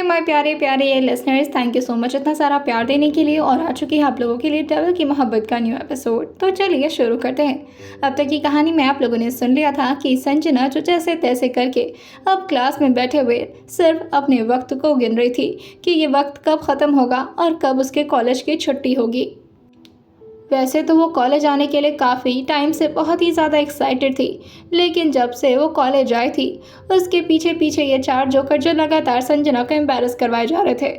My प्यारे प्यारे listeners, thank you so much इतना सारा प्यार देने के लिए। और आ चुकी है आप लोगों के लिए डबल की मोहब्बत का न्यू एपिसोड। तो चलिए शुरू करते हैं। अब तक की कहानी में आप लोगों ने सुन लिया था कि संजना जो जैसे तैसे करके अब क्लास में बैठे हुए सिर्फ अपने वक्त को गिन रही थी कि ये वक्त कब ख़त्म होगा और कब उसके कॉलेज की छुट्टी होगी। वैसे तो वो कॉलेज आने के लिए काफ़ी टाइम से बहुत ही ज़्यादा एक्साइटेड थी, लेकिन जब से वो कॉलेज आई थी उसके पीछे पीछे ये चार जोकर जो लगातार संजना को एम्बैरस करवाए जा रहे थे।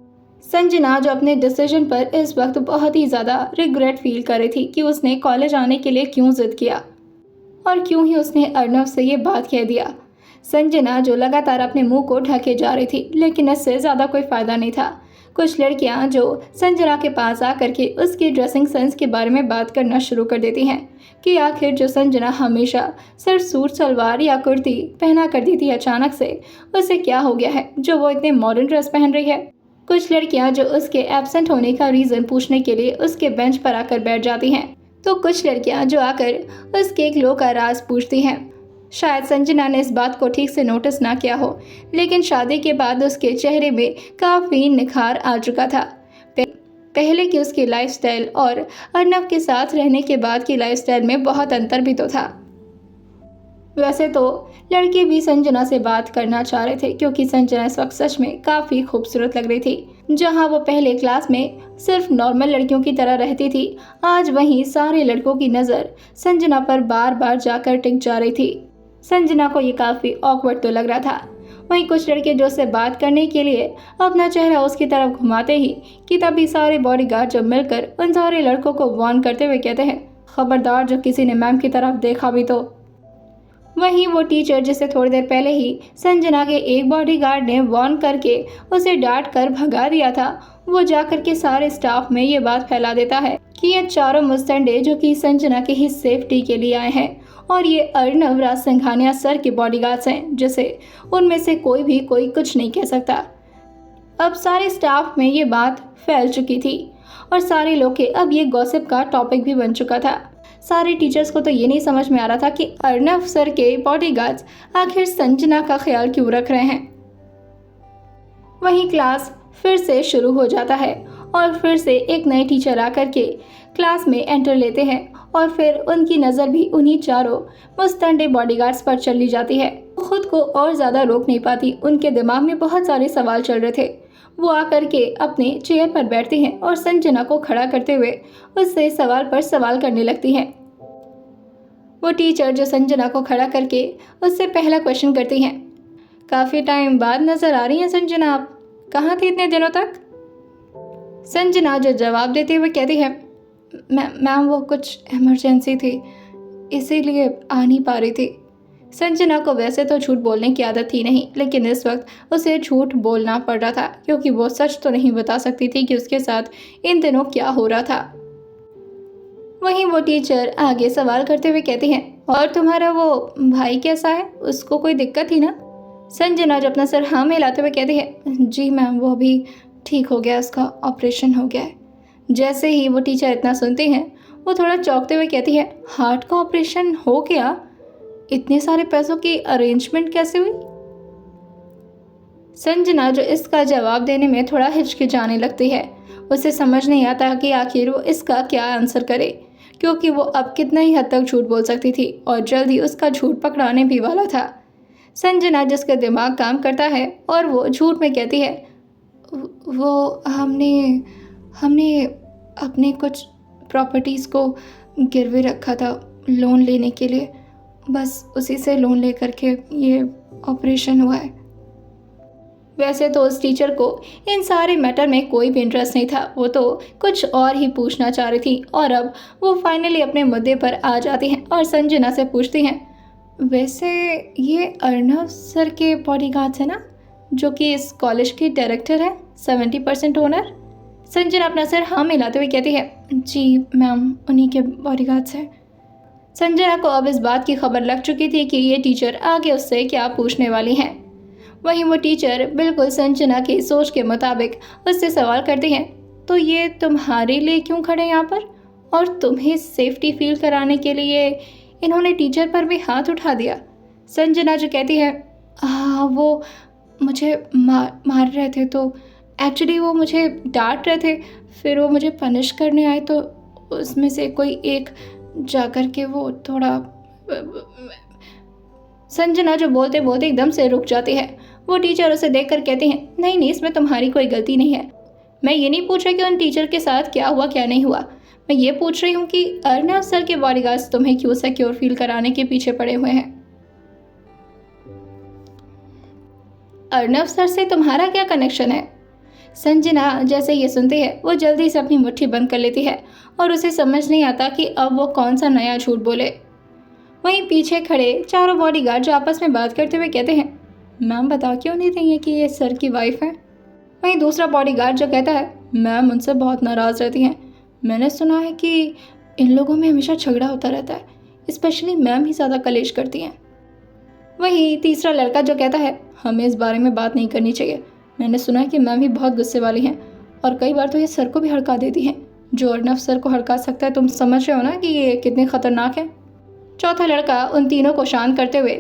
संजना जो अपने डिसीजन पर इस वक्त बहुत ही ज़्यादा रिग्रेट फील कर रही थी कि उसने कॉलेज आने के लिए क्यों ज़िद किया और क्यों ही उसने अर्नव से ये बात कह दिया। संजना जो लगातार अपने मुंह को ढके जा रही थी, लेकिन इससे ज़्यादा कोई फ़ायदा नहीं था। कुछ लड़कियां जो संजना के पास आकर के उसकी ड्रेसिंग सेंस के बारे में बात करना शुरू कर देती हैं कि आखिर जो संजना हमेशा सिर्फ सूट सलवार या कुर्ती पहना करती थी, अचानक से उसे क्या हो गया है जो वो इतने मॉडर्न ड्रेस पहन रही है। कुछ लड़कियां जो उसके एब्सेंट होने का रीज़न पूछने के लिए उसके बेंच पर आकर बैठ जाती हैं, तो कुछ लड़कियां जो आकर उसके ग्लो का राज पूछती हैं। शायद संजना ने इस बात को ठीक से नोटिस ना किया हो, लेकिन शादी के बाद उसके चेहरे में काफ़ी निखार आ चुका था। पहले की उसकी लाइफस्टाइल और अर्नव के साथ रहने के बाद की लाइफस्टाइल में बहुत अंतर भी तो था। वैसे तो लड़के भी संजना से बात करना चाह रहे थे, क्योंकि संजना इस वक्त सच में काफ़ी खूबसूरत लग रही थी। जहां वो पहले क्लास में सिर्फ नॉर्मल लड़कियों की तरह रहती थी, आज वहीं सारे लड़कों की नज़र संजना पर बार बार जाकर टिक जा रही थी। संजना को ये काफ़ी ऑकवर्ड तो लग रहा था। वहीं कुछ लड़के जो उससे बात करने के लिए अपना चेहरा उसकी तरफ घुमाते ही कि तभी सारे बॉडीगार्ड जब मिलकर उन सारे लड़कों को वार्न करते हुए कहते हैं, खबरदार जो किसी ने मैम की तरफ देखा भी तो। वहीं वो टीचर जिसे थोड़ी देर पहले ही संजना के एक बॉडीगार्ड ने वार्न करके उसे डांट कर भगा दिया था, वो जाकर के सारे स्टाफ में ये बात फैला देता है कि ये चारों मुस्तंडे जो कि संजना के ही सेफ्टी के लिए आए हैं और ये अर्नव राज सिंघानिया सर के बॉडीगार्ड्स हैं, जिसे उनमें से कोई भी कोई कुछ नहीं कह सकता। अब सारे स्टाफ में ये बात फैल चुकी थी और सारे लोग के अब ये गॉसिप का टॉपिक भी बन चुका था। सारे टीचर्स को तो ये नहीं समझ में आ रहा था कि अर्नव सर के बॉडीगार्ड्स आखिर संजना का ख्याल क्यों रख रहे हैं। वहीं क्लास फिर से शुरू हो जाता है और फिर से एक नए टीचर आकर के क्लास में एंटर लेते हैं और फिर उनकी नज़र भी उन्हीं चारों मुस्तंडे बॉडीगार्ड्स पर चली जाती है। खुद को और ज़्यादा रोक नहीं पाती, उनके दिमाग में बहुत सारे सवाल चल रहे थे। वो आकर के अपने चेयर पर बैठती हैं और संजना को खड़ा करते हुए उससे सवाल पर सवाल करने लगती हैं। वो टीचर जो संजना को खड़ा करके उससे पहला क्वेश्चन करती हैं, काफ़ी टाइम बाद नज़र आ रही हैं संजना, आप कहाँ थी इतने दिनों तक? संजना जो जवाब देते हुए कहती है, मैम वो कुछ इमरजेंसी थी, इसीलिए आ नहीं पा रही थी। संजना को वैसे तो झूठ बोलने की आदत थी नहीं, लेकिन इस वक्त उसे झूठ बोलना पड़ रहा था, क्योंकि वो सच तो नहीं बता सकती थी कि उसके साथ इन दिनों क्या हो रहा था। वहीं वो टीचर आगे सवाल करते हुए कहती हैं, और तुम्हारा वो भाई कैसा है, उसको कोई दिक्कत थी ना? संजना जो अपना सर हाँ में हिलाते हुए कहती है, जी मैम वो अभी ठीक हो गया, उसका ऑपरेशन हो गया है। जैसे ही वो टीचर इतना सुनती हैं, वो थोड़ा चौंकते हुए कहती है, हार्ट का ऑपरेशन हो गया? इतने सारे पैसों की अरेंजमेंट कैसे हुई? संजना जो इसका जवाब देने में थोड़ा हिचकिचाने लगती है। उसे समझ नहीं आता कि आखिर वो इसका क्या आंसर करे, क्योंकि वो अब कितना ही हद तक झूठ बोल सकती थी और जल्द ही उसका झूठ पकड़ाने भी वाला था। संजना जिसका दिमाग काम करता है और वो झूठ में कहती है, वो हमने अपने कुछ प्रॉपर्टीज़ को गिरवी रखा था लोन लेने के लिए, बस उसी से लोन लेकर के ये ऑपरेशन हुआ है। वैसे तो उस टीचर को इन सारे मैटर में कोई भी इंटरेस्ट नहीं था, वो तो कुछ और ही पूछना चाह रही थी और अब वो फाइनली अपने मुद्दे पर आ जाती हैं और संजना से पूछती हैं, वैसे ये अर्नव सर के बॉडीगार्ड्स है ना, जो कि इस कॉलेज के डायरेक्टर है, 70% ओनर? संजना अपना सर हाँ मिलाते हुए कहती है, जी मैम उन्हीं के बॉडीगार्ड्स हैं। संजना को अब इस बात की खबर लग चुकी थी कि ये टीचर आगे उससे क्या पूछने वाली हैं। वहीं वो टीचर बिल्कुल संजना की सोच के मुताबिक उससे सवाल करती हैं, तो ये तुम्हारे लिए क्यों खड़े यहाँ पर, और तुम्हें सेफ्टी फील कराने के लिए इन्होंने टीचर पर भी हाथ उठा दिया? संजना जो कहती है, हाँ मुझे मार रहे थे, तो एक्चुअली वो मुझे डांट रहे थे, फिर वो मुझे पनिश करने आए, तो उसमें से कोई एक जा कर के वो थोड़ा संजना जो बोलते बोलते एकदम से रुक जाती है। वो टीचर उसे देखकर कहती हैं, नहीं नहीं, इसमें तुम्हारी कोई गलती नहीं है। मैं ये नहीं पूछ रही कि उन टीचर के साथ क्या हुआ क्या नहीं हुआ, मैं ये पूछ रही हूँ कि अर्नव सर के बॉडीगार्ड्स तुम्हें क्यों सिक्योर फील कराने के पीछे पड़े हुए हैं। अर्नव सर से तुम्हारा क्या कनेक्शन है? संजना जैसे ये सुनती है वो जल्दी से अपनी मुट्ठी बंद कर लेती है और उसे समझ नहीं आता कि अब वो कौन सा नया झूठ बोले। वहीं पीछे खड़े चारों बॉडीगार्ड जो आपस में बात करते हुए कहते हैं, मैम बता क्यों नहीं रही है कि ये सर की वाइफ है। वहीं दूसरा बॉडीगार्ड जो कहता है, मैम उनसे बहुत नाराज़ रहती हैं, मैंने सुना है कि इन लोगों में हमेशा झगड़ा होता रहता है, स्पेशली मैम ही ज़्यादा कलेश करती हैं। वहीं तीसरा लड़का जो कहता है, हमें इस बारे में बात नहीं करनी चाहिए, मैंने सुना है कि मैम ही बहुत गुस्से वाली हैं और कई बार तो ये सर को भी हड़का देती हैं। जो अर्नव सर को हड़का सकता है, तुम समझ रहे हो ना कि ये कितने खतरनाक है। चौथा लड़का उन तीनों को शांत करते हुए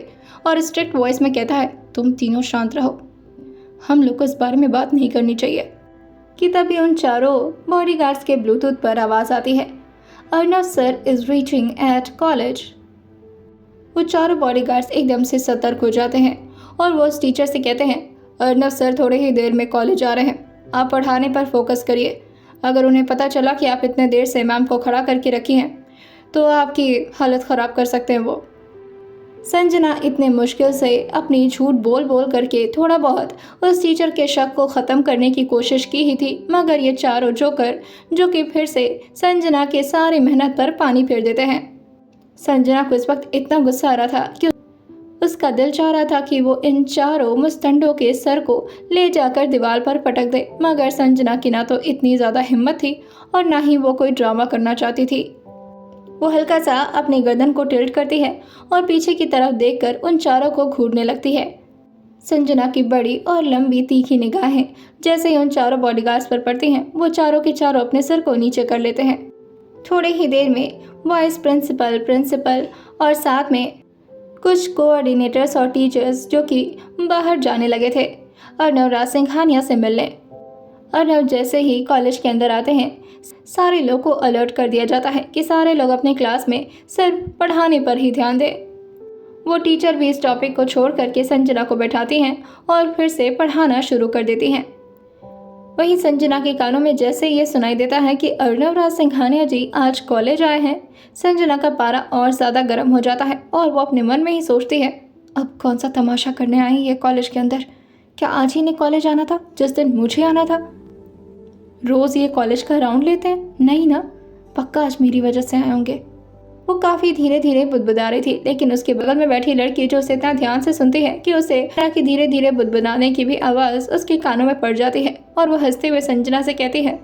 और स्ट्रिक्ट वॉइस में कहता है, तुम तीनों शांत रहो, हम लोग को इस बारे में बात नहीं करनी चाहिए। कि तभी उन चारों बॉडीगार्ड्स के ब्लूटूथ पर आवाज़ आती है, Arnav sir is reaching at college. वो चारों बॉडीगार्ड्स एकदम से सतर्क हो जाते हैं और वो उस टीचर से कहते हैं, अर्नव सर थोड़ी ही देर में कॉलेज आ रहे हैं, आप पढ़ाने पर फोकस करिए। अगर उन्हें पता चला कि आप इतने देर से मैम को खड़ा करके रखी हैं तो आपकी हालत ख़राब कर सकते हैं वो। संजना इतने मुश्किल से अपनी झूठ बोल बोल करके थोड़ा बहुत उस टीचर के शक को ख़त्म करने की कोशिश की ही थी, मगर ये चारों जोकर जो कि फिर से संजना के सारी मेहनत पर पानी फेर देते हैं। संजना को इस वक्त इतना गुस्सा आ रहा था कि उसका दिल चाह रहा था कि वो इन चारों मुस्तंडों के सर को ले जाकर दीवार पर पटक दे, मगर संजना की ना तो इतनी ज़्यादा हिम्मत थी और ना ही वो कोई ड्रामा करना चाहती थी। वो हल्का सा अपनी गर्दन को टिल्ट करती है और पीछे की तरफ देखकर उन चारों को घूरने लगती है। संजना की बड़ी और लंबी तीखी निगाहें जैसे ही उन चारों बॉडीगार्ड्स पर पड़ती हैं, वो चारों के चारों अपने सर को नीचे कर लेते हैं। थोड़ी ही देर में वाइस प्रिंसिपल, प्रिंसिपल और साथ में कुछ कोऑर्डिनेटर्स और टीचर्स जो कि बाहर जाने लगे थे अर्नव राज सिंघानिया से मिलने। अर्नव जैसे ही कॉलेज के अंदर आते हैं, सारे लोग को अलर्ट कर दिया जाता है कि सारे लोग अपने क्लास में सिर्फ पढ़ाने पर ही ध्यान दें। वो टीचर भी इस टॉपिक को छोड़ करके संजना को बैठाती हैं और फिर से पढ़ाना शुरू कर देती हैं। वहीं संजना के कानों में जैसे ये सुनाई देता है कि अर्नव राज सिंघानिया जी आज कॉलेज आए हैं, संजना का पारा और ज़्यादा गर्म हो जाता है और वो अपने मन में ही सोचती है, अब कौन सा तमाशा करने आई ये कॉलेज के अंदर। क्या आज ही ने कॉलेज आना था जिस दिन मुझे आना था? रोज़ ये कॉलेज का राउंड लेते हैं? नहीं ना, पक्का आज मेरी वजह से आए होंगे। वो काफ़ी धीरे धीरे बुदबुदा रही थी, लेकिन उसके बगल में बैठी लड़की जो उसे इतना ध्यान से सुनती है कि उसे की धीरे धीरे बुदबुदाने की भी आवाज़ उसके कानों में पड़ जाती है और वो हंसते हुए संजना से कहती है,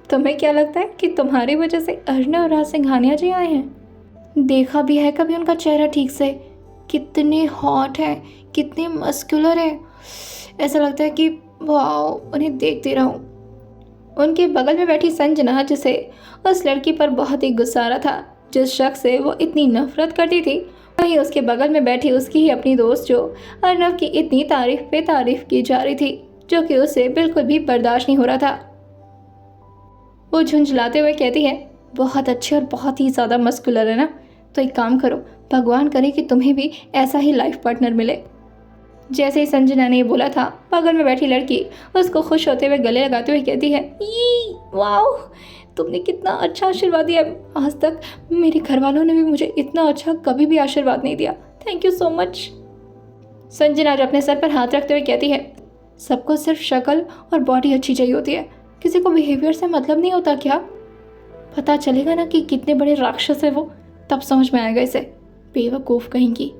तुम्हें क्या लगता है कि तुम्हारी वजह से अर्नव राज सिंघानिया जी आए हैं? देखा भी है कभी उनका चेहरा ठीक से? कितने हॉट है, कितने मस्कुलर है, ऐसा लगता है कि वाओ उन्हें देखते रहूं। उनके बगल में बैठी संजना जिसे उस लड़की पर बहुत ही गुस्सा आ रहा था, जिस शख्स से वो इतनी नफरत करती थी, वहीं उसके बगल में बैठी उसकी ही अपनी दोस्त जो अर्नव की इतनी तारीफ पे तारीफ की जा रही थी, जो कि उसे बिल्कुल भी बर्दाश्त नहीं हो रहा था। वो झुंझलाते हुए कहती है, बहुत अच्छे और बहुत ही ज़्यादा मस्कुलर है ना, तो एक काम करो, भगवान करे कि तुम्हें भी ऐसा ही लाइफ पार्टनर मिले। जैसे ही संजना ने बोला था, बगल में बैठी लड़की उसको खुश होते हुए गले लगाते हुए कहती है, वाओ तुमने कितना अच्छा आशीर्वाद दिया, आज तक मेरे घर वालों ने भी मुझे इतना अच्छा कभी भी आशीर्वाद नहीं दिया, thank you so much. Sanjana जो अपने सर पर हाथ रखते हुए कहती है, सबको सिर्फ शक्ल और बॉडी अच्छी चाहिए होती है, किसी को बिहेवियर से मतलब नहीं होता क्या? पता चलेगा ना कि कितने बड़े राक्षस है वो, तब समझ में आएगा इसे, बेवकूफ़ कहेंगी।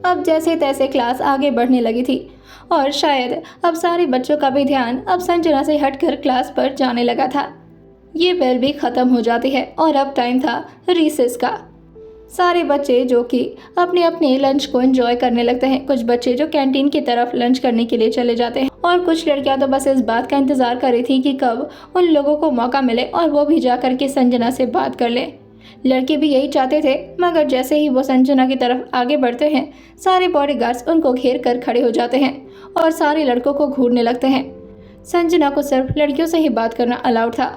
अब जैसे तैसे क्लास आगे बढ़ने लगी थी और शायद अब सारे बच्चों का भी ध्यान अब संजना से हटकर क्लास पर जाने लगा था। ये बेल भी ख़त्म हो जाती है और अब टाइम था रिसेस का। सारे बच्चे जो कि अपने अपने लंच को एंजॉय करने लगते हैं, कुछ बच्चे जो कैंटीन की तरफ लंच करने के लिए चले जाते हैं और कुछ लड़कियां तो बस इस बात का इंतज़ार कर रही थी कि कब उन लोगों को मौका मिले और वो भी जा कर के संजना से बात कर लें। लड़के भी यही चाहते थे, मगर जैसे ही वो संजना की तरफ आगे बढ़ते हैं, सारे बॉडीगार्ड्स उनको घेर कर खड़े हो जाते हैं और सारे लड़कों को घूरने लगते हैं। संजना को सिर्फ लड़कियों से ही बात करना अलाउड था।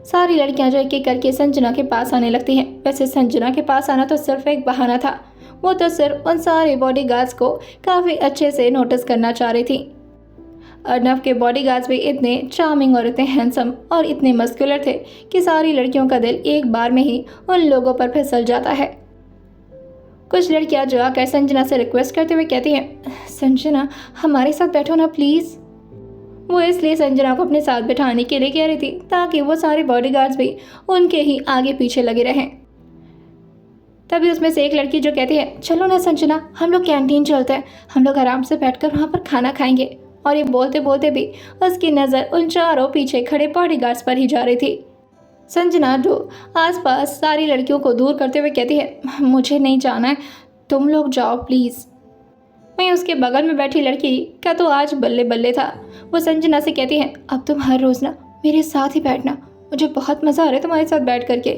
सारी लड़कियां जो एक एक करके संजना के पास आने लगती हैं। वैसे संजना के पास आना तो सिर्फ एक बहाना था, वो तो सिर्फ उन सारे बॉडीगार्ड्स को काफ़ी अच्छे से नोटिस करना चाह रही थी। अर्नव के बॉडीगार्ड्स भी इतने चार्मिंग और इतने हैंडसम और इतने मस्कुलर थे कि सारी लड़कियों का दिल एक बार में ही उन लोगों पर फिसल जाता है। कुछ लड़कियां जो आकर संजना से रिक्वेस्ट करते हुए कहती हैं, संजना हमारे साथ बैठो ना प्लीज़। वो इसलिए संजना को अपने साथ बिठाने के लिए कह रही थी ताकि वो सारे बॉडीगार्ड्स भी उनके ही आगे पीछे लगे रहें। तभी उसमें से एक लड़की जो कहती है, चलो ना संजना हम लोग कैंटीन चलते हैं, हम लोग आराम से बैठकर वहाँ पर खाना खाएंगे। और ये बोलते बोलते भी उसकी नज़र उन चारों पीछे खड़े बॉडीगार्ड्स पर ही जा रही थी। संजना जो आसपास सारी लड़कियों को दूर करते हुए कहती है, मुझे नहीं जाना है, तुम लोग जाओ प्लीज़। वहीं उसके बगल में बैठी लड़की का तो आज बल्ले बल्ले था। वो संजना से कहती है, अब तुम हर रोज़ ना मेरे साथ ही बैठना, मुझे बहुत मज़ा आ रहा है तुम्हारे साथ बैठ करके।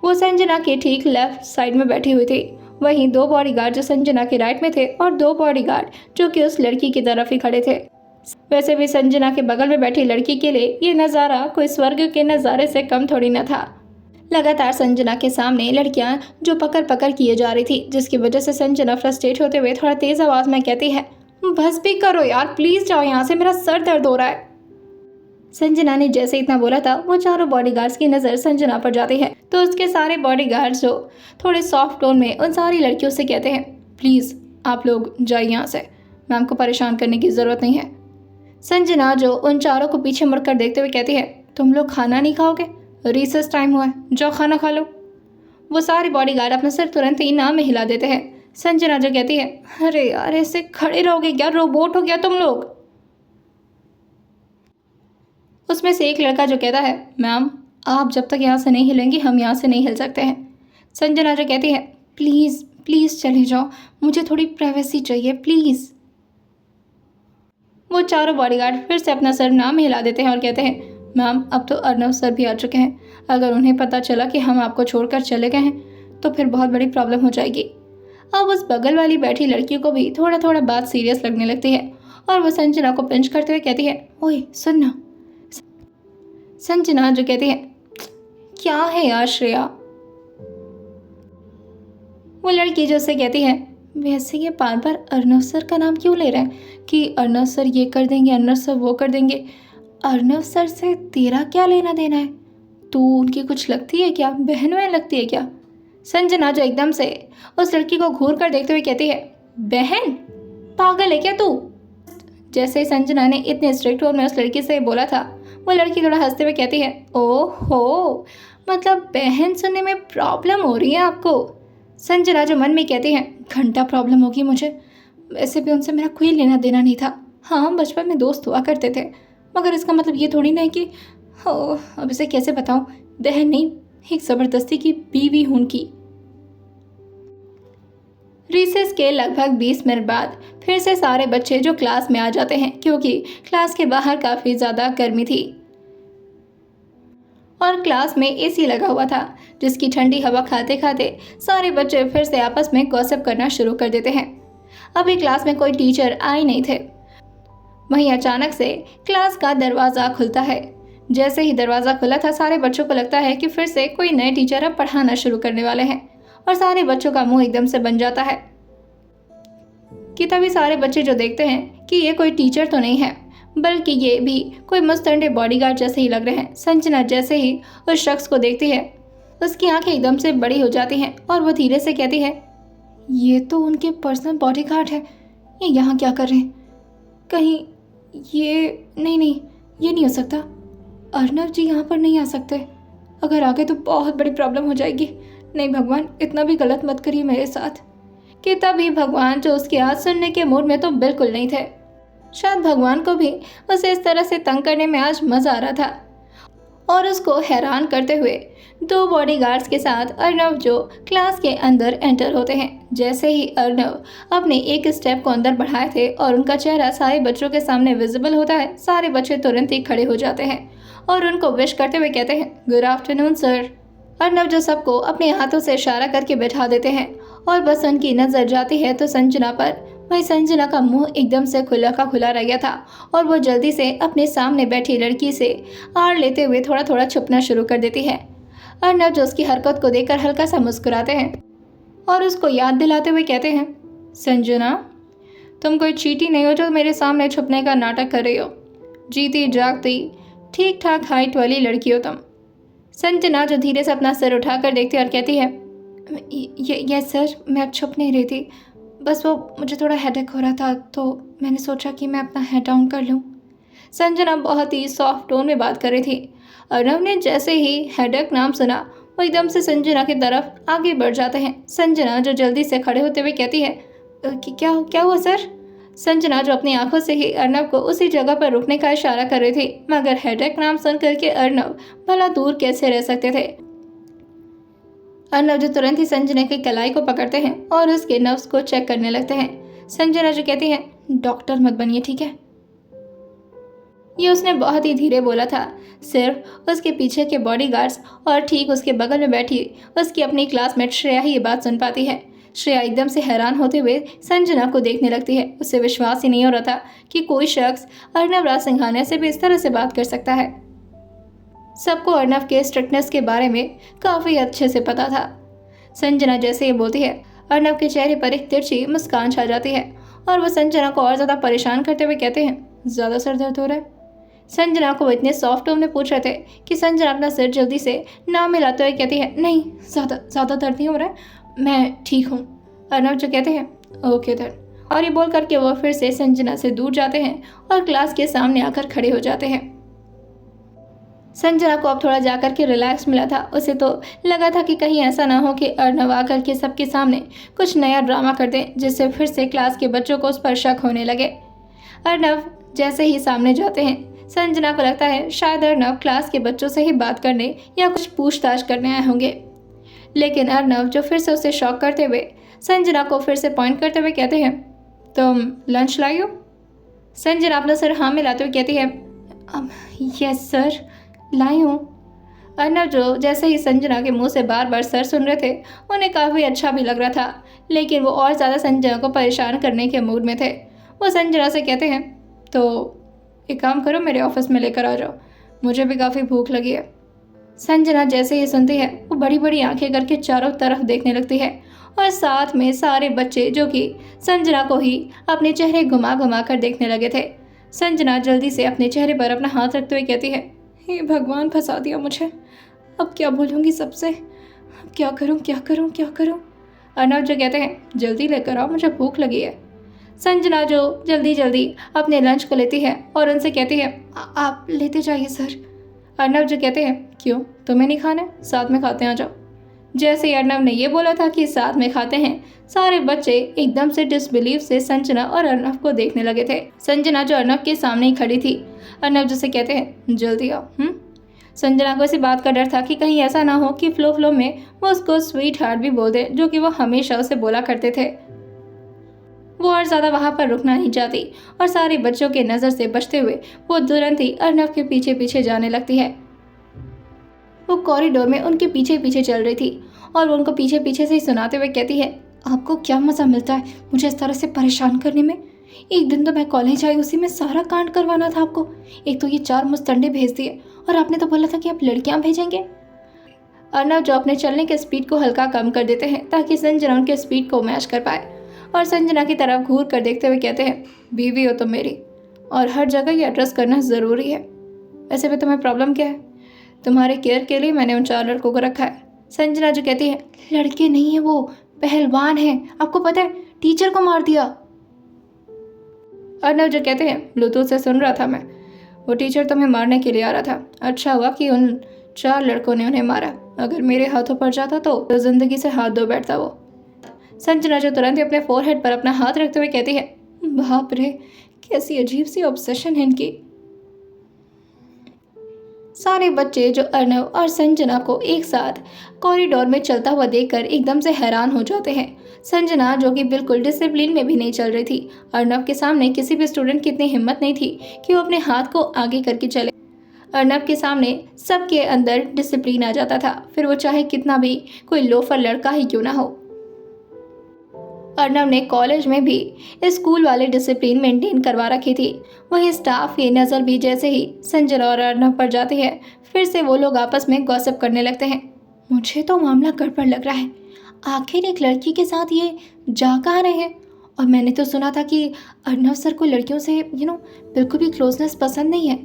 वो संजना के ठीक लेफ्ट साइड में बैठी हुई थी। वहीं दो बॉडीगार्ड जो संजना के राइट में थे और दो बॉडीगार्ड जो कि उस लड़की की तरफ ही खड़े थे। वैसे भी संजना के बगल में बैठी लड़की के लिए ये नज़ारा कोई स्वर्ग के नज़ारे से कम थोड़ी न था। लगातार संजना के सामने लड़कियां जो पकड़ पकड़ किए जा रही थी, जिसकी वजह से संजना फ्रस्ट्रेट होते हुए थोड़ा तेज़ आवाज़ में कहती है, बस भी करो यार, प्लीज़ जाओ यहाँ से, मेरा सर दर्द हो रहा है। संजना ने जैसे इतना बोला था वो चारों बॉडीगार्ड्स की नज़र संजना पर जाती है तो उसके सारे बॉडीगार्ड्स जो थोड़े सॉफ्ट टोन में उन सारी लड़कियों से कहते हैं, प्लीज़ आप लोग जाइए यहाँ से, मैम को परेशान करने की ज़रूरत नहीं है। संजना जो उन चारों को पीछे मुड़कर देखते हुए कहती है, तुम लोग खाना नहीं खाओगे, रिसेस टाइम हुआ है, जाओ खाना खा लो। वो सारे बॉडीगार्ड अपना सिर तुरंत ही ना में हिला देते हैं। संजना जो कहती है, अरे यार ऐसे खड़े रहोगे क्या, रोबोट हो गया तुम लोग। उसमें से एक लड़का जो कहता है, मैम आप जब तक यहाँ से नहीं हिलेंगी हम यहाँ से नहीं हिल सकते हैं। संजना जो कहती है, प्लीज़ प्लीज़ चले जाओ, मुझे थोड़ी प्राइवेसी चाहिए प्लीज़। वो चारों बॉडीगार्ड फिर से अपना सर नाम हिला देते हैं और कहते हैं, मैम अब तो अर्नव सर भी आ चुके हैं, अगर उन्हें पता चला कि हम आपको छोड़कर चले गए हैं तो फिर बहुत बड़ी प्रॉब्लम हो जाएगी। अब उस बगल वाली बैठी लड़की को भी थोड़ा थोड़ा बात सीरियस लगने लगती है और वो संजना को पिंच करते हुए कहती है, ओए सुनना। संजना जो कहती है, क्या है यार श्रेया। वो लड़की जो उससे कहती है, वैसे ये बार बार अर्नव सर का नाम क्यों ले रहे हैं कि अर्नव सर ये कर देंगे, अर्नव सर वो कर देंगे। अर्नव सर से तेरा क्या लेना देना है, तू उनकी कुछ लगती है क्या, बहन वहन लगती है क्या। संजना जो एकदम से उस लड़की को घूर कर देखते हुए कहती है, बहन पागल है क्या तू। जैसे ही संजना ने इतने स्ट्रिक्ट टोन में उस लड़की से बोला था वो लड़की थोड़ा हंसते हुए कहती है, ओहो मतलब बहन सुनने में प्रॉब्लम हो रही है आपको। संजना जो मन में कहती है, घंटा प्रॉब्लम होगी मुझे, वैसे भी उनसे मेरा कोई लेना देना नहीं था, हाँ बचपन में दोस्त हुआ करते थे, मगर इसका मतलब ये थोड़ी ना है कि अब इसे कैसे बताऊँ, बहन नहीं एक ज़बरदस्ती की बीवी हूँ उनकी। रिसेस के लगभग 20 मिनट बाद फिर से सारे बच्चे जो क्लास में आ जाते हैं क्योंकि क्लास के बाहर काफ़ी ज़्यादा गर्मी थी और क्लास में एसी लगा हुआ था, जिसकी ठंडी हवा खाते खाते सारे बच्चे फिर से आपस में गॉसिप करना शुरू कर देते हैं। अभी क्लास में कोई टीचर आए नहीं थे। वहीं अचानक से क्लास का दरवाज़ा खुलता है। जैसे ही दरवाज़ा खुला था सारे बच्चों को लगता है कि फिर से कोई नए टीचर अब पढ़ाना शुरू करने वाले हैं और सारे बच्चों का मुंह एकदम से बन जाता है कि तभी सारे बच्चे जो देखते हैं कि ये कोई टीचर तो नहीं है बल्कि ये भी कोई मुस्तंडे बॉडीगार्ड जैसे ही लग रहे हैं। संजना जैसे ही उस शख्स को देखती है उसकी आंखें एकदम से बड़ी हो जाती हैं और वो धीरे से कहती है, ये तो उनके पर्सनल बॉडीगार्ड है, ये यहाँ क्या कर रहे हैं, कहीं ये नहीं ये नहीं हो सकता, अर्नव जी यहाँ पर नहीं आ सकते, अगर आ गए तो बहुत बड़ी प्रॉब्लम हो जाएगी, नहीं भगवान इतना भी गलत मत करिए मेरे साथ। कि तभी भगवान जो उसकी आवाज़ सुनने के मूड में तो बिल्कुल नहीं थे। शायद भगवान को भी उसे इस तरह से तंग करने में आज मज़ा आ रहा था और उसको हैरान करते हुए दो बॉडीगार्ड्स के साथ अर्नव जो क्लास के अंदर एंटर होते हैं। जैसे ही अर्नव अपने एक स्टेप को अंदर बढ़ाए थे और उनका चेहरा सारे बच्चों के सामने विजिबल होता है, सारे बच्चे तुरंत ही खड़े हो जाते हैं और उनको विश करते हुए कहते हैं, गुड आफ्टरनून सर। अर्नव जो सबको अपने हाथों से इशारा करके बैठा देते हैं और बस उनकी नज़र जाती है तो संजना पर। वही संजना का मुंह एकदम से खुला का खुला रह गया था और वो जल्दी से अपने सामने बैठी लड़की से आड़ लेते हुए थोड़ा थोड़ा छुपना शुरू कर देती है। अर्नव जो उसकी हरकत को देखकर हल्का सा मुस्कुराते हैं और उसको याद दिलाते हुए कहते हैं, संजना, तुम कोई चीटी नहीं हो जो मेरे सामने छुपने का नाटक कर रही हो। जीती जागती ठीक ठाक हाइट वाली लड़की हो तुम। संजना जो धीरे से अपना सिर उठाकर देखती है और कहती है, ये सर, मैं छुप नहीं रही थी, बस वो मुझे थोड़ा हेडेक हो रहा था तो मैंने सोचा कि मैं अपना हेड डाउन कर लूँ। संजना बहुत ही सॉफ्ट टोन में बात कर रही थी। अर्नव ने जैसे ही हेडेक नाम सुना वो एकदम से संजना की तरफ आगे बढ़ जाते हैं। संजना जो जल्दी से खड़े होते हुए कहती है, क्या हुआ सर? संजना जो अपनी आंखों से ही अर्नव को उसी जगह पर रुकने का इशारा कर रही थी, मगर हेडेक नाम सुन करके अर्नव भला दूर कैसे रह सकते थे। अर्नव जो तुरंत ही संजना की कलाई को पकड़ते हैं और उसके नर्व्स को चेक करने लगते हैं। संजना जो कहती है, डॉक्टर मत बनिए, ठीक है? ये उसने बहुत ही धीरे बोला था। सिर्फ उसके पीछे के बॉडीगार्ड्स और ठीक उसके बगल में बैठी उसकी अपनी क्लासमेट श्रेया ही ये बात सुन पाती है। श्रेया एकदम से हैरान होते हुए संजना को देखने लगती है। उसे विश्वास ही नहीं हो रहा था कि कोई शख्स अर्नव राज सिंघानिया से भी इस तरह से बात कर सकता है। सबको अर्नव के स्ट्रिक्टनेस के बारे में काफ़ी अच्छे से पता था। संजना जैसे ये बोलती है, अर्नव के चेहरे पर एक तिरछी मुस्कान छा जाती है और वह संजना को और ज़्यादा परेशान करते हुए कहते हैं, ज़्यादा सर दर्द हो रहा है? संजना को वो इतने सॉफ्ट टोन में पूछ रहे थे कि संजना अपना सिर जल्दी से ना मिलाते हुए कहती है, नहीं, ज़्यादा दर्द नहीं हो रहा है, मैं ठीक हूँ। अर्नव जो कहते हैं, ओके देन, और ये बोल करके वो फिर से संजना से दूर जाते हैं और क्लास के सामने आकर खड़े हो जाते हैं। संजना को अब थोड़ा जाकर के रिलैक्स मिला था। उसे तो लगा था कि कहीं ऐसा ना हो कि अर्नव आकर के सबके सामने कुछ नया ड्रामा कर दे जिससे फिर से क्लास के बच्चों को उस पर शक होने लगे। अर्नव जैसे ही सामने जाते हैं, संजना को लगता है शायद अर्नव क्लास के बच्चों से ही बात करने या कुछ पूछताछ करने आए होंगे। लेकिन अर्नव जो फिर से उसे शॉक करते हुए संजना को फिर से पॉइंट करते हुए कहते हैं, तुम लंच लाई हो? संजना अपना सर हाँ मिलाते हुए कहती है, यस सर, लाई हूँ। अर्नव जो जैसे ही संजना के मुंह से बार बार सर सुन रहे थे, उन्हें काफ़ी अच्छा भी लग रहा था, लेकिन वो और ज़्यादा संजना को परेशान करने के मूड में थे। वो संजना से कहते हैं, तो एक काम करो, मेरे ऑफिस में लेकर आ जाओ, मुझे भी काफ़ी भूख लगी है। संजना जैसे ही सुनती है वो बड़ी बड़ी आंखें करके चारों तरफ देखने लगती है और साथ में सारे बच्चे जो कि संजना को ही अपने चेहरे घुमा घुमा कर देखने लगे थे। संजना जल्दी से अपने चेहरे पर अपना हाथ रखते हुए कहती है, हे भगवान, फंसा दिया मुझे, अब क्या बोलूँगी सबसे, अब क्या करूँ? अर्नव जो कहते हैं, जल्दी लेकर आओ, मुझे भूख लगी है। संजना जो जल्दी अपने लंच को लेती है और उनसे कहती है, आप लेते जाइए सर। अर्नव जो कहते हैं, क्यों, तुम्हें नहीं खाना? साथ में खाते हैं, आ जाओ। जैसे ही अर्नव ने ये बोला था कि साथ में खाते हैं, सारे बच्चे एकदम से डिसबिलीव से संजना और अर्नव को देखने लगे थे। संजना जो अर्नव के सामने ही खड़ी थी। अर्नव जिसे कहते हैं, जल्दी आओ। संजना को इसी बात का डर था कि कहीं ऐसा ना हो कि फ्लो में वो उसको स्वीट हार्ट भी बोल दे, जो कि वो हमेशा उसे बोला करते थे। वो और ज़्यादा वहाँ पर रुकना नहीं चाहती और सारे बच्चों के नज़र से बचते हुए वो तुरंत ही अर्नव के पीछे पीछे जाने लगती है। वो कॉरिडोर में उनके पीछे पीछे चल रही थी और वो उनको पीछे पीछे से ही सुनाते हुए कहती है, आपको क्या मज़ा मिलता है मुझे इस तरह से परेशान करने में? एक दिन तो मैं कॉलेज आई, उसी में सारा कांड करवाना था आपको। एक तो ये 4 मुस्तंडे भेज दिए और आपने तो बोला था कि आप लड़कियाँ भेजेंगे। अर्नव जो अपने चलने के स्पीड को हल्का कम कर देते हैं ताकि संजना उनके स्पीड को मैच कर पाए और संजना की तरफ घूर कर देखते हुए कहते हैं, बीवी हो तुम मेरी और हर जगह ये एड्रेस करना ज़रूरी है। वैसे भी तुम्हें प्रॉब्लम क्या है? तुम्हारे केयर के लिए मैंने उन 4 लड़कों को रखा है। संजना जो कहती है, लड़के नहीं है, वो पहलवान है, आपको पता है टीचर को मार दिया। अर्नव जो कहते हैं, ब्लूटूथ से सुन रहा था मैं, वो टीचर तुम्हें मारने के लिए आ रहा था। अच्छा हुआ कि उन 4 लड़कों ने उन्हें मारा, अगर मेरे हाथों पर जाता तो ज़िंदगी से हाथ धो बैठता वो। संजना जो तुरंत ही अपने फोरहेड पर अपना हाथ रखते हुए कहती है, बाप रे, कैसी अजीब सी ऑब्सेशन है इनकी। सारे बच्चे जो अर्नव और संजना को एक साथ कॉरिडोर में चलता हुआ देखकर एकदम से हैरान हो जाते हैं। संजना जो कि बिल्कुल डिसिप्लिन में भी नहीं चल रही थी। अर्नव के सामने किसी भी स्टूडेंट की इतनी हिम्मत नहीं थी कि वो अपने हाथ को आगे करके चले। अर्नव के सामने सबके अंदर डिसिप्लिन आ जाता था, फिर वो चाहे कितना भी कोई लोफर लड़का ही क्यों ना हो। अर्नव ने कॉलेज में भी स्कूल वाले डिसिप्लिन मेंटेन करवा रखी थी। वहीं स्टाफ की नज़र भी जैसे ही संजना और अर्नव पर जाती है, फिर से वो लोग आपस में गॉसिप करने लगते हैं। मुझे तो मामला गड़बड़ लग रहा है। आखिर एक लड़की के साथ ये जा कहाँ रहे हैं? और मैंने तो सुना था कि अर्नव सर को लड़कियों से बिल्कुल भी क्लोजनेस पसंद नहीं है।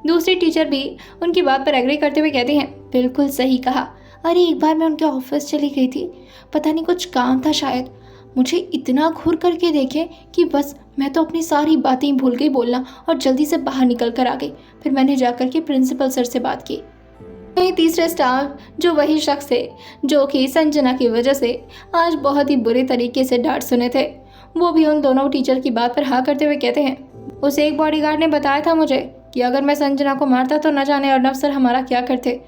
दूसरी टीचर भी उनकी बात पर एग्री करते हुए कहती हैं, बिल्कुल सही कहा। अरे एक बार मैं उनके ऑफिस चली गई थी, पता नहीं कुछ काम था शायद। मुझे इतना घूर करके देखे कि बस मैं तो अपनी सारी बातें ही भूल गई बोलना और जल्दी से बाहर निकल कर आ गई। फिर मैंने जाकर के प्रिंसिपल सर से बात की। वहीं तीसरे स्टाफ जो वही शख्स थे जो कि संजना की वजह से आज बहुत ही बुरे तरीके से डांट सुने थे, वो भी उन दोनों टीचर की बात पर हाँ करते हुए कहते हैं, उस एक बॉडीगार्ड ने बताया था मुझे कि अगर मैं संजना को मारता तो न जाने अर्नव सर हमारा क्या करते।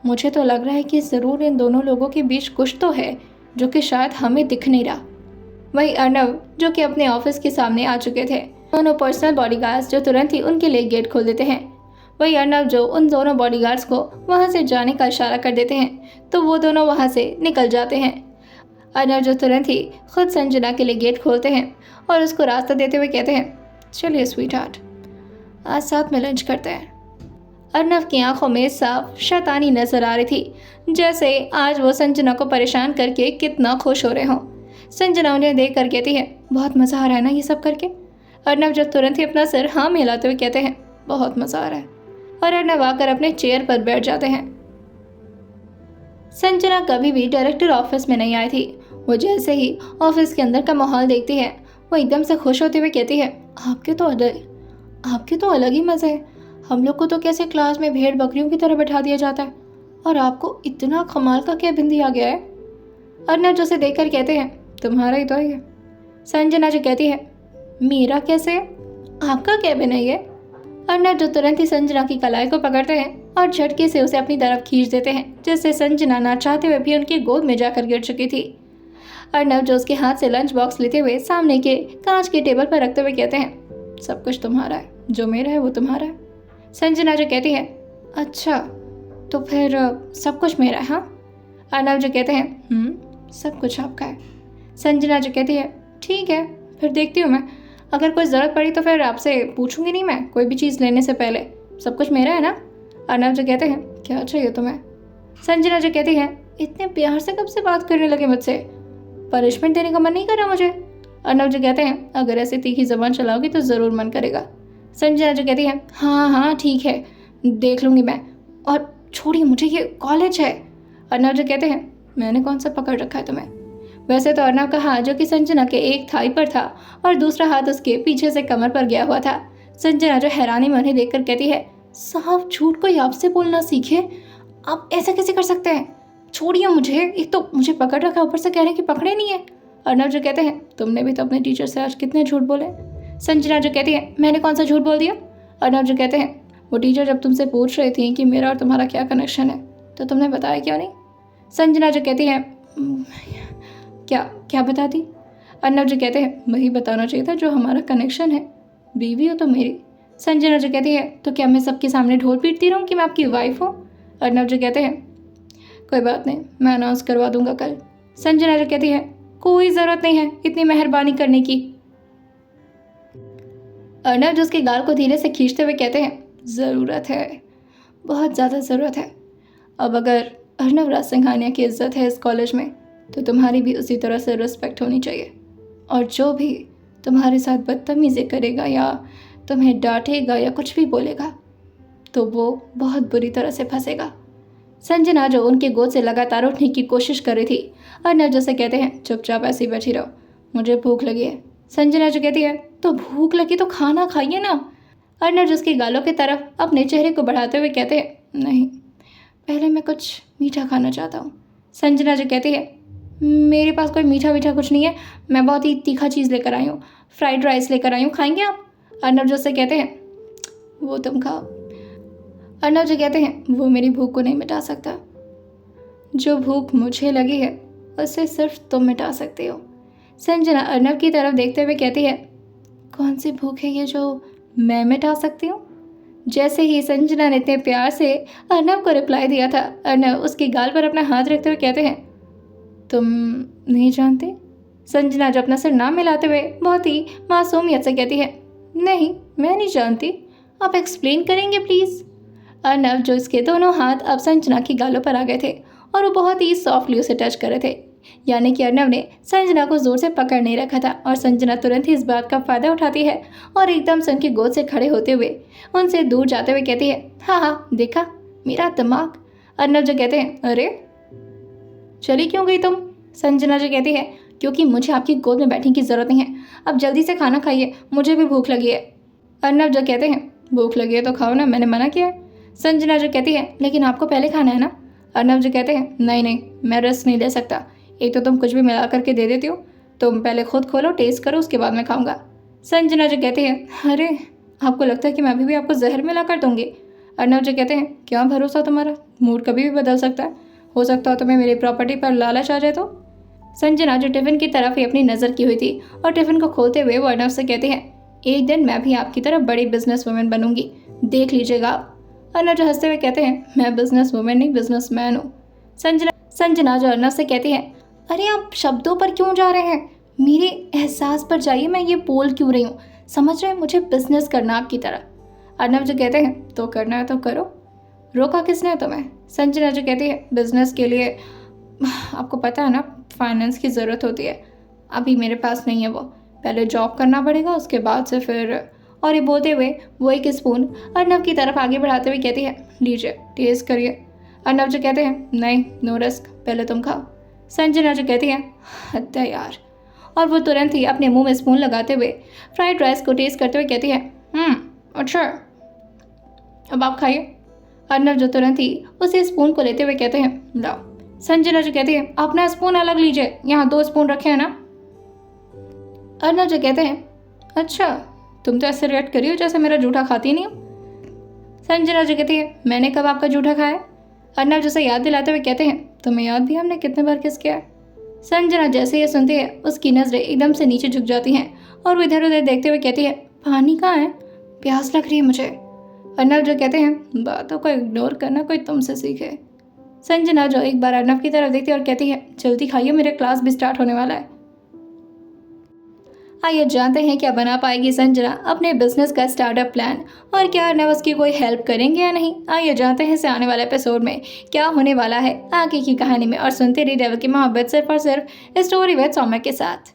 मुझे तो लग रहा है कि ज़रूर इन दोनों लोगों के बीच कुछ तो है जो कि शायद हमें दिख नहीं रहा। वहीं अर्नव जो कि अपने ऑफिस के सामने आ चुके थे, दोनों पर्सनल बॉडीगार्ड्स जो तुरंत ही उनके लिए गेट खोल देते हैं। वहीं अर्नव जो उन दोनों बॉडीगार्ड्स को वहां से जाने का इशारा कर देते हैं तो वो दोनों वहां से निकल जाते हैं। अर्नव जो तुरंत ही खुद संजना के लिए गेट खोलते हैं और उसको रास्ता देते हुए कहते हैं, चलिए स्वीटहार्ट, आज साथ में लंच करते हैं। अर्नव की आंखों में साफ शैतानी नजर आ रही थी, जैसे आज वो संजना को परेशान करके कितना खुश हो रहे हों। संजना उन्हें देख कर कहती है, बहुत मज़ा आ रहा है ना ये सब करके? अर्नव जब तुरंत ही अपना सिर हाँ मिलाते हुए कहते हैं, बहुत मज़ा आ रहा है, और अर्नव आकर अपने चेयर पर बैठ जाते हैं। संजना कभी भी डायरेक्टर ऑफिस में नहीं आई थी। वो जैसे ही ऑफिस के अंदर का माहौल देखती है, वो एकदम से खुश होते हुए कहती है, आपके तो अलग ही मज़े है। हम लोग को तो कैसे क्लास में भेड़ बकरियों की तरह बैठा दिया जाता है, और आपको इतना कमाल का क्या बिंदी आ गया है? अर्नव जो से देखकर कहते हैं, तुम्हारा ही तो है ये। संजना जो कहती है, मेरा कैसे है? आपका क्या बिना है? अर्नव जो तुरंत ही संजना की कलाई को पकड़ते हैं और झटके से उसे अपनी तरफ खींच देते हैं, जिससे संजना ना चाहते हुए भी उनकी गोद में जाकर गिर चुकी थी। अर्नव जो उसके हाथ से लंच बॉक्स लेते हुए सामने के कांच के टेबल पर रखते हुए कहते हैं, सब कुछ तुम्हारा है, जो मेरा है वो तुम्हारा है। संजना जो कहती है, अच्छा तो फिर सब कुछ मेरा है? हाँ। अर्नव जो कहते हैं, सब कुछ आपका है। संजना जो कहती है, ठीक है, फिर देखती हूँ मैं, अगर कोई ज़रूरत पड़ी तो फिर आपसे पूछूंगी नहीं मैं कोई भी चीज़ लेने से पहले। सब कुछ मेरा है ना? अर्नव जो कहते हैं, क्या चाहिए तुम्हें? संजना जो कहती है, इतने प्यार से कब से बात करने लगे मुझसे? पनिशमेंट देने का मन नहीं कर रहा मुझे? अर्नव जो कहते हैं, अगर ऐसे तीखी ज़बान चलाओगी तो ज़रूर मन करेगा। संजना जो कहती है, हाँ ठीक है, देख लूँगी मैं, और छोड़िए मुझे, ये कॉलेज है। अर्नव जो कहते हैं, मैंने कौन सा पकड़ रखा है तुम्हें? वैसे तो अर्नव का हाथ जो कि संजना के एक थाई पर था और दूसरा हाथ उसके पीछे से कमर पर गया हुआ था। संजना जो हैरानी में उन्हें देखकर कहती है, साफ झूठ कोई आपसे बोलना सीखे, आप ऐसा कैसे कर सकते हैं? छोड़िए मुझे, एक तो मुझे पकड़ रखा, ऊपर से कह रहे हैं कि पकड़े नहीं है। अर्नव जो कहते हैं, तुमने भी तो अपने टीचर से आज कितने झूठ बोले। संजना जो कहती है, मैंने कौन सा झूठ बोल दिया? अर्नव जो कहते हैं, वो टीचर जब तुमसे पूछ रही थी कि मेरा और तुम्हारा क्या कनेक्शन है तो तुमने बताया क्यों नहीं? संजना जो कहती है, क्या बता दी? अर्नव जो कहते हैं, वही बताना चाहिए था जो हमारा कनेक्शन है, बीवी हो तो मेरी। संजना जो कहती है, तो क्या मैं सबके सामने ढोल पीटती रहूँ कि मैं आपकी वाइफ हूँ? अर्नव जो कहते हैं, कोई बात नहीं, मैं अनाउंस करवा दूंगा कल। संजना जो कहती है, कोई ज़रूरत नहीं है इतनी मेहरबानी करने की। अर्नव जो उसके गाल को धीरे से खींचते हुए कहते हैं, ज़रूरत है, बहुत ज़्यादा ज़रूरत है। अब अगर अर्नव राज सिंघानिया की इज्जत है इस कॉलेज में तो तुम्हारी भी उसी तरह से रिस्पेक्ट होनी चाहिए, और जो भी तुम्हारे साथ बदतमीज़ी करेगा या तुम्हें डांटेगा या कुछ भी बोलेगा तो वो बहुत बुरी तरह से फंसेगा। संजना जो उनके गोद से लगातार उठने की कोशिश कर रही थी, अर्नव जैसे कहते हैं, चुपचाप ऐसे ही बैठी रहो, मुझे भूख लगी है। संजना जो कहती है, तो भूख लगी तो खाना खाइए ना। अर्नव जो उसके गालों की तरफ अपने चेहरे को बढ़ाते हुए कहते हैं, नहीं, पहले मैं कुछ मीठा खाना चाहता हूँ। संजना जो कहती है, मेरे पास कोई मीठा कुछ नहीं है, मैं बहुत ही तीखा चीज़ लेकर आई हूँ, फ्राइड राइस लेकर आई हूँ, खाएंगे आप? अर्नव जो उससे कहते हैं, वो तुम खाओ। अर्नव जो कहते हैं, वो मेरी भूख को नहीं मिटा सकता, जो भूख मुझे लगी है उसे सिर्फ तुम मिटा सकते हो। संजना अर्नव की तरफ देखते हुए कहती है, कौन सी भूख है ये जो मैं मिटा सकती हूँ? जैसे ही संजना ने इतने प्यार से अर्नव को रिप्लाई दिया था, अर्नव उसके गाल पर अपना हाथ रखते हुए कहते हैं, तुम नहीं जानते, संजना जो अपना सिर ना मिलाते हुए बहुत ही मासूमियत से कहती है, नहीं मैं नहीं जानती, आप एक्सप्लेन करेंगे प्लीज़। अर्नव जो इसके दोनों हाथ अब संजना की गालों पर आ गए थे और वो बहुत ही सॉफ्टली उसे टच कर रहे थे, यानी कि अर्नव ने संजना को जोर से पकड़ नहीं रखा था और संजना तुरंत ही इस बात का फायदा उठाती है और एकदम से उनकी गोद से खड़े होते हुए उनसे दूर जाते हुए कहती है, हाँ हाँ देखा मेरा दिमाग। अर्नव जो कहते हैं, अरे चली क्यों गई तुम? संजना जो कहती है, क्योंकि मुझे आपकी गोद में बैठने की ज़रूरत नहीं है, अब जल्दी से खाना खाइए, मुझे भी भूख लगी है। अर्नव जो कहते हैं, भूख लगी है तो खाओ ना, मैंने मना किया है। संजना जो कहती है, लेकिन आपको पहले खाना है ना। अर्नव जो कहते हैं, नहीं नहीं मैं रिस्क नहीं ले सकता, एक तो तुम कुछ भी मिला करके दे देती हो, तुम पहले खुद खोलो, टेस्ट करो, उसके बाद मैं खाऊंगा। संजना जो कहती है, अरे आपको लगता है कि मैं अभी भी आपको जहर मिला कर दूंगी? अर्नव जो कहते हैं, क्या भरोसा तुम्हारा, मूड कभी भी बदल सकता है, हो सकता हो तुम्हें मेरी प्रॉपर्टी पर लालच आ जाए तो। संजना जो टिफ़िन की तरफ ही अपनी नज़र की हुई थी और टिफ़िन को खोलते हुए वो अर्नव से कहती है, एक दिन मैं भी आपकी तरह बड़ी बिजनेस वुमेन बनूंगी, देख लीजिएगा आप। अर्नव जो हंसते हुए कहते हैं, मैं बिजनेस वुमेन नहीं बिजनेस मैन हूँ। संजना जो अर्नव से कहती है, अरे आप शब्दों पर क्यों जा रहे हैं, मेरे एहसास पर जाइए, मैं ये बोल क्यों रही हूँ, समझ रहे हैं, मुझे बिजनेस करना आपकी तरह। अर्नव जो कहते हैं, तो करना है तो करो, रोका किसने है तुम्हें? संजना जो कहती है, बिजनेस के लिए आपको पता है ना फाइनेंस की ज़रूरत होती है, अभी मेरे पास नहीं है, वो पहले जॉब करना पड़ेगा, उसके बाद से फिर। और ये बोलते हुए वो एक स्पून अर्नव की तरफ आगे बढ़ाते हुए कहती है, लीजिए टेस्ट करिए। अर्नव जो कहते हैं, नहीं नो रिस्क, पहले तुम खाओ। संजना जो कहती है, हत्या यार। और वो तुरंत ही अपने मुंह में स्पून लगाते हुए फ्राइड राइस को टेस्ट करते हुए कहती है, अच्छा अब आप खाइए। अर्नव जो तुरंत ही उसे स्पून को लेते हुए कहते हैं, लाओ। संजना जो कहती है, अपना स्पून अलग लीजिए, यहाँ 2 स्पून रखे हैं ना। अर्नव जो कहते हैं, अच्छा तुम तो ऐसे रिएक्ट करी हो जैसे मेरा जूठा खाती नहीं हो। संजना जो कहती है, मैंने कब आपका जूठा खाया? अर्नव जैसे याद दिलाते हुए कहते हैं, तुम्हें याद भी हमने कितने बार किस किया है? संजना जैसे ये सुनती है उसकी नज़रें एकदम से नीचे झुक जाती हैं और वो इधर उधर देखते हुए कहती है, पानी कहाँ है, प्यास लग रही है मुझे। अर्नव जो कहते हैं, बातों को इग्नोर करना कोई तुमसे सीखे। संजना जो एक बार अर्नव की तरफ देखती है और कहती है, जल्दी खाइए, मेरा क्लास भी स्टार्ट होने वाला है। आइए जानते हैं क्या बना पाएगी संजना अपने बिजनेस का स्टार्टअप प्लान और क्या अर्नव उसकी कोई हेल्प करेंगे या नहीं। आइए जानते हैं इसे आने वाले एपिसोड में क्या होने वाला है आगे की कहानी में, और सुनते रहिए डेविल की मोहब्बत सिर्फ और सिर्फ स्टोरी विद सौम्या के साथ।